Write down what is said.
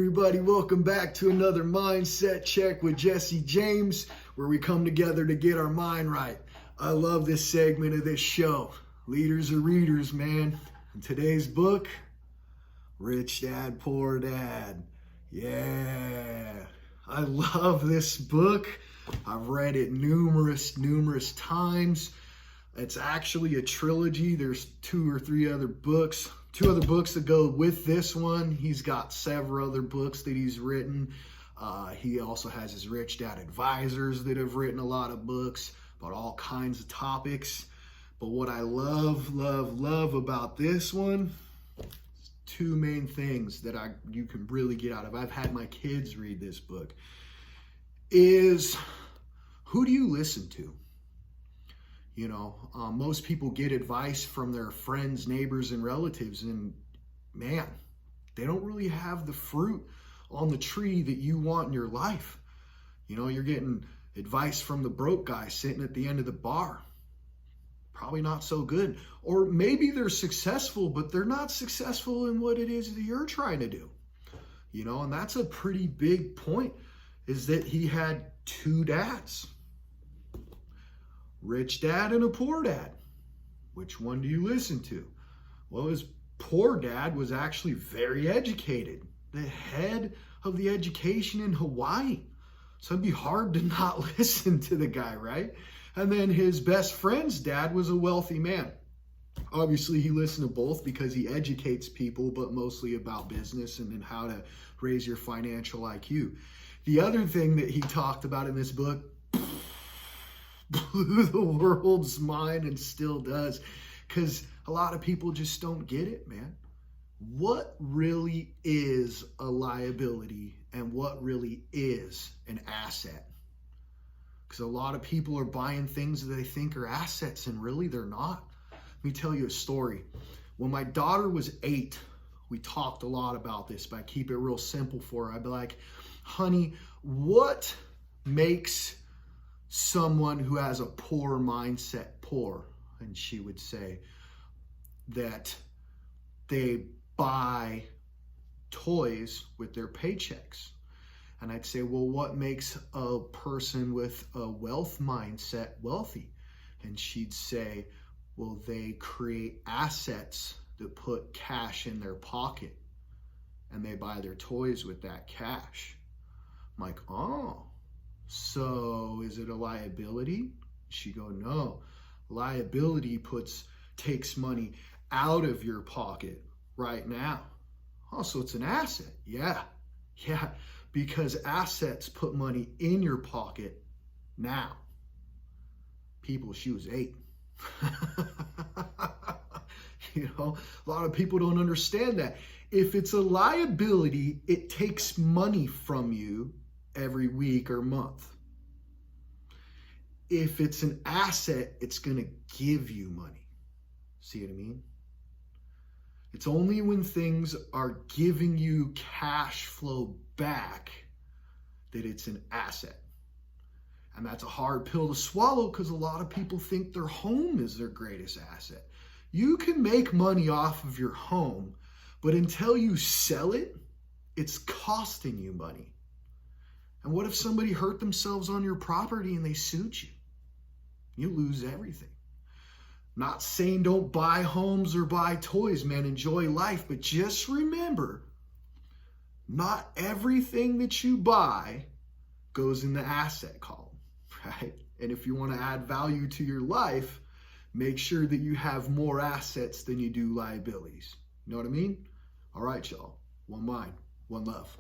Everybody, welcome back to another Mindset Check with Jesse James, where we come together to get our mind right. I love this segment of this show. Leaders are readers, man. In today's book, Rich Dad, Poor Dad. Yeah, I love this book. I've read it numerous times. It's actually a trilogy. There's two other books that go with this one. He's got several other books that he's written. He also has his Rich Dad advisors that have written a lot of books about all kinds of topics. But what I love about this one, two main things that you can really get out of. I've had my kids read this book. Is who do you listen to? You know, most people get advice from their friends, neighbors, and relatives, and man, they don't really have the fruit on the tree that you want in your life. You know, you're getting advice from the broke guy sitting at the end of the bar. Probably not so good. Or maybe they're successful, but they're not successful in what it is that you're trying to do. You know, and that's a pretty big point, is that he had two dads. Rich dad and a poor dad. Which one do you listen to? Well, his poor dad was actually very educated, the head of the education in Hawaii. So it'd be hard to not listen to the guy, right? And then his best friend's dad was a wealthy man. Obviously, he listened to both because he educates people, but mostly about business and how to raise your financial IQ. The other thing that he talked about in this book blew the world's mind and still does, because a lot of people just don't get it, man. What really is a liability and what really is an asset? Because a lot of people are buying things that they think are assets and really they're not. Let me tell you a story. When my daughter was 8, we talked a lot about this, but I keep it real simple for her. I'd be like, honey, what makes someone who has a poor mindset poor? And she would say that they buy toys with their paychecks. And I'd say, well, what makes a person with a wealth mindset wealthy? And she'd say, well, they create assets that put cash in their pocket and they buy their toys with that cash. I'm like, oh, so is it a liability? She go, no. Liability takes money out of your pocket right now. Oh, so it's an asset. Yeah, because assets put money in your pocket now. People, she was 8. You know, a lot of people don't understand that. If it's a liability, it takes money from you every week or month. If it's an asset, it's going to give you money. See what I mean? It's only when things are giving you cash flow back that it's an asset. And that's a hard pill to swallow because a lot of people think their home is their greatest asset. You can make money off of your home, but until you sell it, it's costing you money. And what if somebody hurt themselves on your property and they sued you? You lose everything. Not saying don't buy homes or buy toys, man. Enjoy life. But just remember, not everything that you buy goes in the asset column, right? And if you want to add value to your life, make sure that you have more assets than you do liabilities. You know what I mean? All right, y'all. One mind, one love.